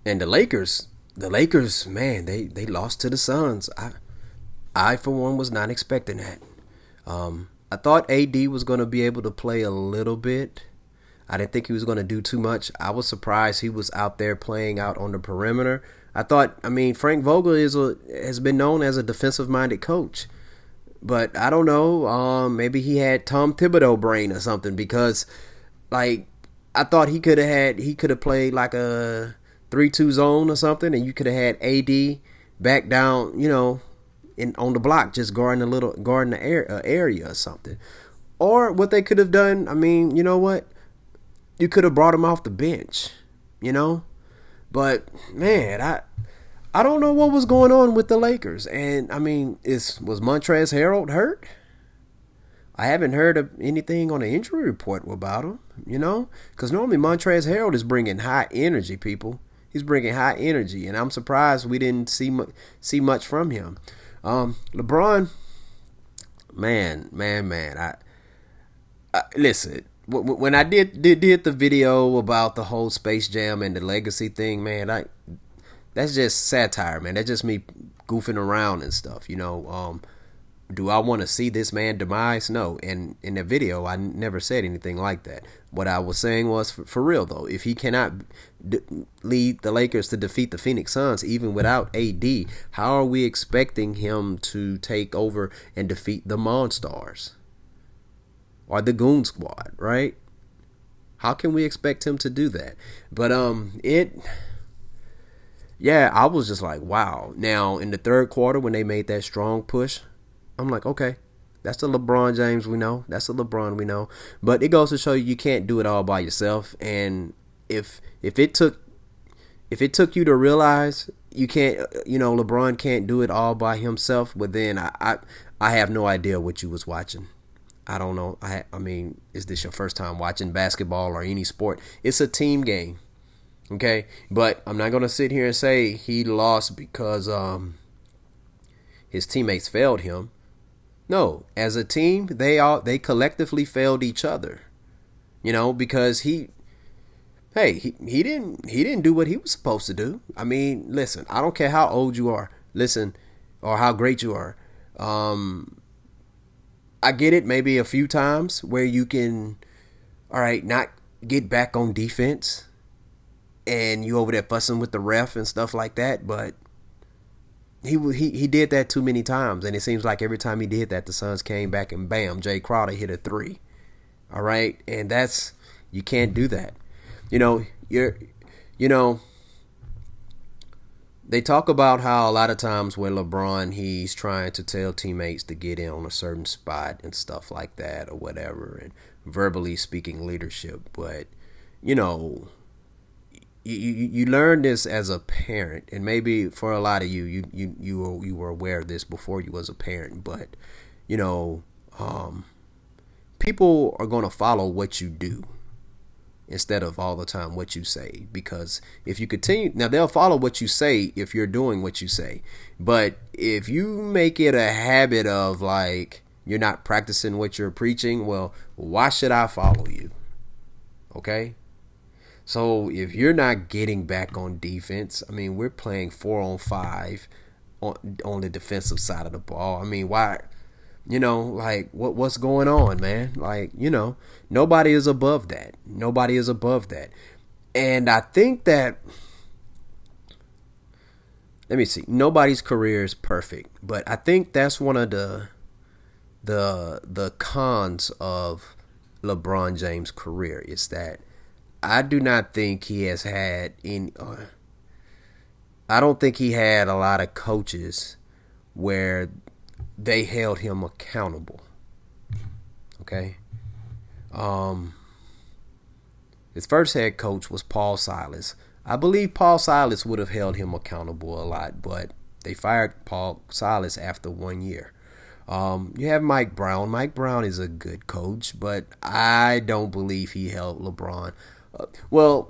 And the Lakers, man, they lost to the Suns. I for one was not expecting that. I thought AD was going to be able to play a little bit. I didn't think he was going to do too much. I was surprised he was out there playing out on the perimeter. I mean, Frank Vogel has been known as a defensive-minded coach. But I don't know, maybe he had Tom Thibodeau brain or something, because like I thought he could have played like a 3-2 zone or something, and you could have had AD back down, on the block, just guarding the area or something. Or what they could have done, I mean, you know what? You could have brought him off the bench, But man, I don't know what was going on with the Lakers. And I mean, was Montrezl Harrell hurt? I haven't heard of anything on the injury report about him, because normally Montrezl Harrell is bringing high energy, people. He's bringing high energy, and I'm surprised we didn't see much from him. LeBron, man, I listen. When I did the video about the whole Space Jam and the legacy thing, man, that's just satire, man. That's just me goofing around and stuff, Do I want to see this man demise? No. And in the video, I never said anything like that. What I was saying was, for real though, if he cannot lead the Lakers to defeat the Phoenix Suns even without AD, how are we expecting him to take over and defeat the Monstars or the Goon Squad, right? How can we expect him to do that? But yeah, I was just like, wow. Now, in the third quarter, when they made that strong push, I'm like, okay, that's the LeBron James we know. That's the LeBron we know. But it goes to show you can't do it all by yourself. And if it took you to realize you can't, LeBron can't do it all by himself, well then I have no idea what you was watching. I don't know. I mean, is this your first time watching basketball or any sport? It's a team game. Okay, but I'm not gonna sit here and say he lost because his teammates failed him. No, as a team, they collectively failed each other. Because he didn't do what he was supposed to do. I mean, listen, I don't care how old you are, or how great you are. I get it, maybe a few times where you can, all right, not get back on defense. And you over there fussing with the ref and stuff like that, but he did that too many times, and it seems like every time he did that, the Suns came back and bam, Jay Crowder hit a 3. All right, and you can't do that. They talk about how a lot of times when LeBron, he's trying to tell teammates to get in on a certain spot and stuff like that or whatever, and verbally speaking leadership, but You learn this as a parent, and maybe for a lot of you were aware of this before you was a parent, but people are going to follow what you do instead of all the time what you say, because if you continue, now they'll follow what you say if you're doing what you say, but if you make it a habit of like you're not practicing what you're preaching, well, why should I follow you? Okay. So if you're not getting back on defense, I mean, we're playing 4-on-5 on the defensive side of the ball. I mean, why, like what's going on, man? Like, nobody is above that. Nobody is above that. And I think that, let me see, nobody's career is perfect, but I think that's one of the cons of LeBron James' career is that I do not think he has had any. I don't think he had a lot of coaches where they held him accountable. Okay. His first head coach was Paul Silas. I believe Paul Silas would have held him accountable a lot, but they fired Paul Silas after 1 year. You have Mike Brown. Mike Brown is a good coach, but I don't believe he held LeBron. Well,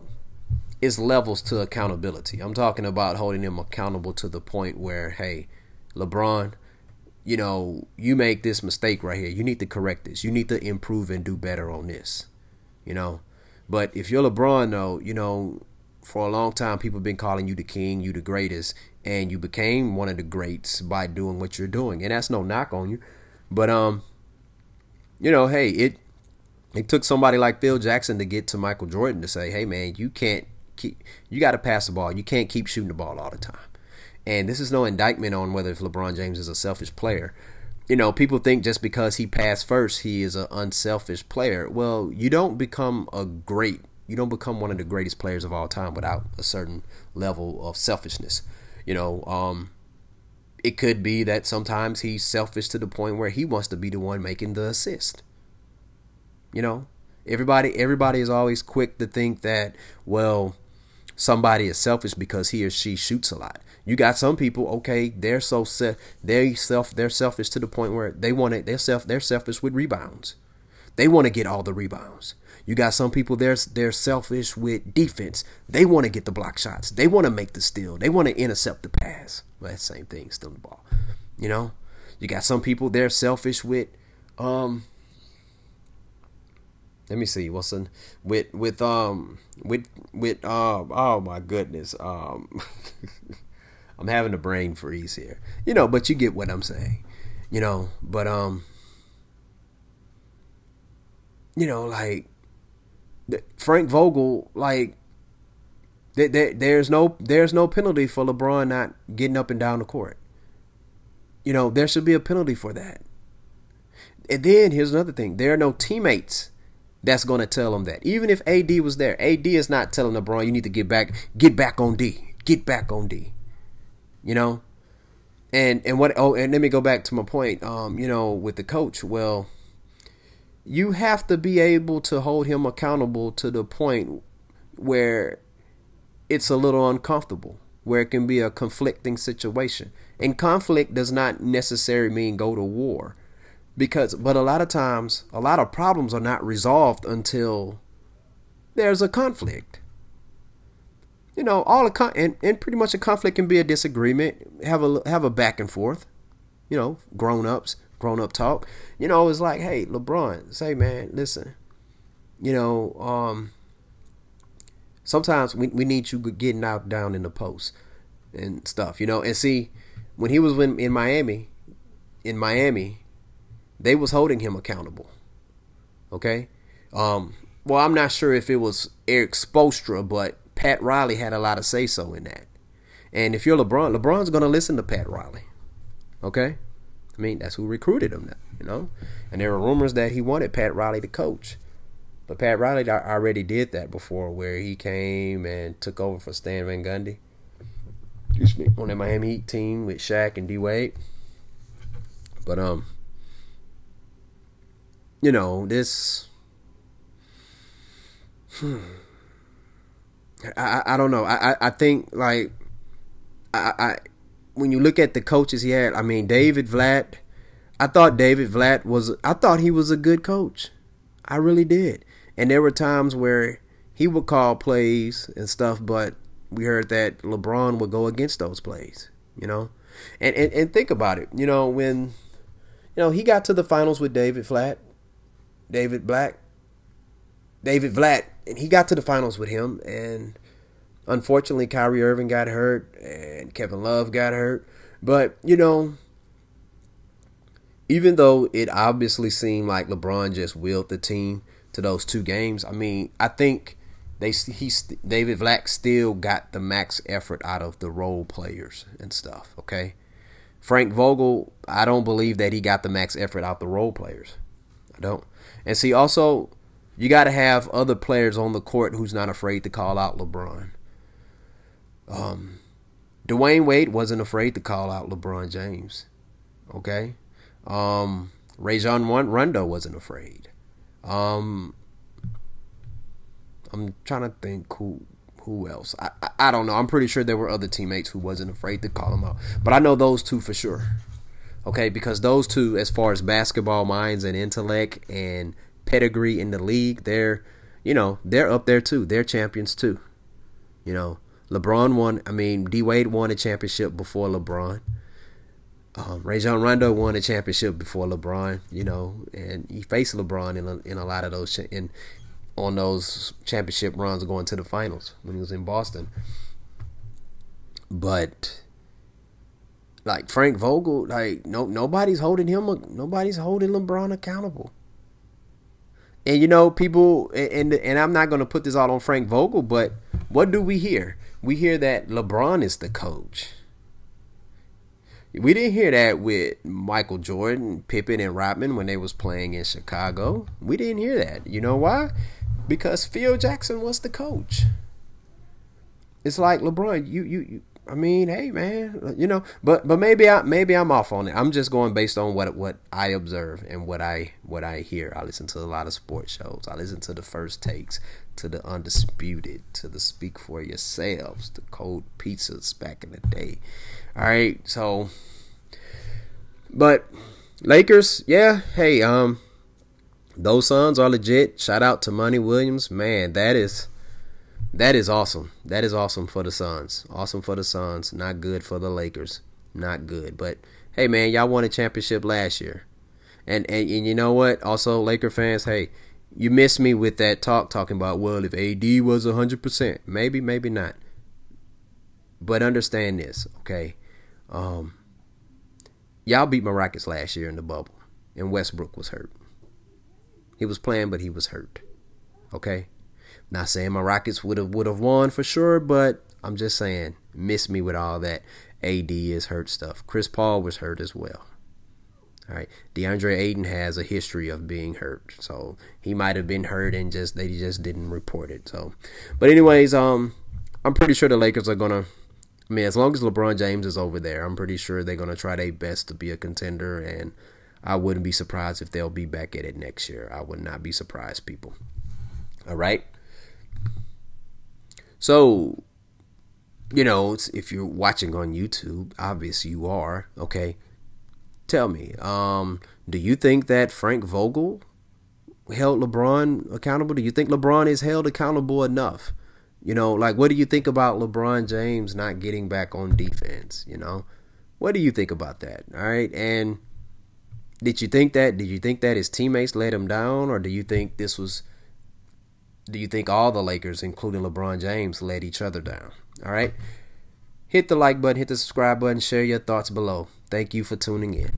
it's levels to accountability. I'm talking about holding him accountable to the point where, hey, LeBron, you make this mistake right here. You need to correct this. You need to improve and do better on this, But if you're LeBron, though, for a long time, people have been calling you the king, you the greatest, and you became one of the greats by doing what you're doing. And that's no knock on you. But hey, it took somebody like Phil Jackson to get to Michael Jordan to say, hey man, you got to pass the ball. You can't keep shooting the ball all the time. And this is no indictment on whether if LeBron James is a selfish player. People think just because he passed first, he is an unselfish player. Well, you don't become one of the greatest players of all time without a certain level of selfishness. It could be that sometimes he's selfish to the point where he wants to be the one making the assist. Everybody is always quick to think that, well, somebody is selfish because he or she shoots a lot. You got some people, okay, they're selfish to the point where they're selfish with rebounds. They want to get all the rebounds. You got some people, they're selfish with defense. They want to get the block shots. They want to make the steal. They want to intercept the pass. Well, that's the same thing, stealing the ball. You got some people, they're selfish with let me see what's in with oh my goodness. I'm having a brain freeze here. But you get what I'm saying. But like Frank Vogel, like there's no penalty for LeBron not getting up and down the court. There should be a penalty for that. And then here's another thing. There are no teammates that's going to tell him that. Even if AD was there, AD is not telling LeBron, you need to get back on D. Get back on D. And let me go back to my point, with the coach. Well, you have to be able to hold him accountable to the point where it's a little uncomfortable, where it can be a conflicting situation. And conflict does not necessarily mean go to war. But a lot of times, a lot of problems are not resolved until there's a conflict. And pretty much a conflict can be a disagreement, have a back and forth, grown up talk. It's like, hey, LeBron, say, man, listen, sometimes we need you getting out down in the post and stuff, and see, when he was in Miami, they was holding him accountable. Okay. Well, I'm not sure if it was Eric Spoelstra, but Pat Riley had a lot of say-so in that. And if you're LeBron's going to listen to Pat Riley. Okay? I mean, that's who recruited him, And there were rumors that he wanted Pat Riley to coach. But Pat Riley already did that before, where he came and took over for Stan Van Gundy. Excuse me. On that Miami Heat team with Shaq and D Wade. But, this... I don't know. I think, like, when you look at the coaches he had, I mean, David Vlad, I thought he was a good coach. I really did. And there were times where he would call plays and stuff, but we heard that LeBron would go against those plays, And think about it, when, he got to the finals with David Vlad, and he got to the finals with him, and unfortunately Kyrie Irving got hurt and Kevin Love got hurt. But, even though it obviously seemed like LeBron just willed the team to those two games, I mean, I think David Black still got the max effort out of the role players and stuff, okay? Frank Vogel, I don't believe that he got the max effort out the role players. I don't. And see, also, you got to have other players on the court who's not afraid to call out LeBron. Dwayne Wade wasn't afraid to call out LeBron James. Okay? Rajon Rondo wasn't afraid. I'm trying to think who else. I don't know. I'm pretty sure there were other teammates who wasn't afraid to call him out. But I know those two for sure. Okay? Because those two, as far as basketball minds and intellect and pedigree in the league, they're up there too. They're champions too. LeBron won. I mean, D Wade won a championship before LeBron. Rajon Rondo won a championship before LeBron. And he faced LeBron in a lot of those. And on those championship runs going to the finals when he was in Boston. But like Frank Vogel, like nobody's holding LeBron accountable. And you know, people, and I'm not going to put this all on Frank Vogel, but what do we hear? We hear that LeBron is the coach. We didn't hear that with Michael Jordan, Pippen, and Rodman when they was playing in Chicago. We didn't hear that. You know why? Because Phil Jackson was the coach. It's like LeBron, you I mean, hey man, you know, but maybe I'm off on it. I'm just going based on what I observe and what I hear. I listen to a lot of sports shows. I listen to the First Takes, to the Undisputed, to the Speak for Yourselves, the Cold Pizzas back in the day. All right, so, but Lakers, yeah, hey, those Suns are legit. Shout out to Monty Williams, man. That is awesome. That is awesome for the Suns. Awesome for the Suns. Not good for the Lakers. Not good. But hey, man, y'all won a championship last year, and you know what? Also, Laker fans, hey, you missed me with that talking about, well, if AD was 100%, maybe not. But understand this, okay? Y'all beat my Rockets last year in the bubble, and Westbrook was hurt. He was playing, but he was hurt. Okay? Not saying my Rockets would have won for sure, but I'm just saying, miss me with all that AD is hurt stuff. Chris Paul was hurt as well. All right, DeAndre Ayton has a history of being hurt, so he might have been hurt and they just didn't report it. So, but anyways, I'm pretty sure the Lakers are gonna. I mean, as long as LeBron James is over there, I'm pretty sure they're gonna try their best to be a contender, and I wouldn't be surprised if they'll be back at it next year. I would not be surprised, people. All right. So, you know, if you're watching on YouTube, obviously you are, okay? Tell me, do you think that Frank Vogel held LeBron accountable? Do you think LeBron is held accountable enough? You know, like, what do you think about LeBron James not getting back on defense, you know? What do you think about that, all right? And did you think that his teammates let him down, or do you think all the Lakers, including LeBron James, let each other down? All right. Hit the like button, hit the subscribe button, share your thoughts below. Thank you for tuning in.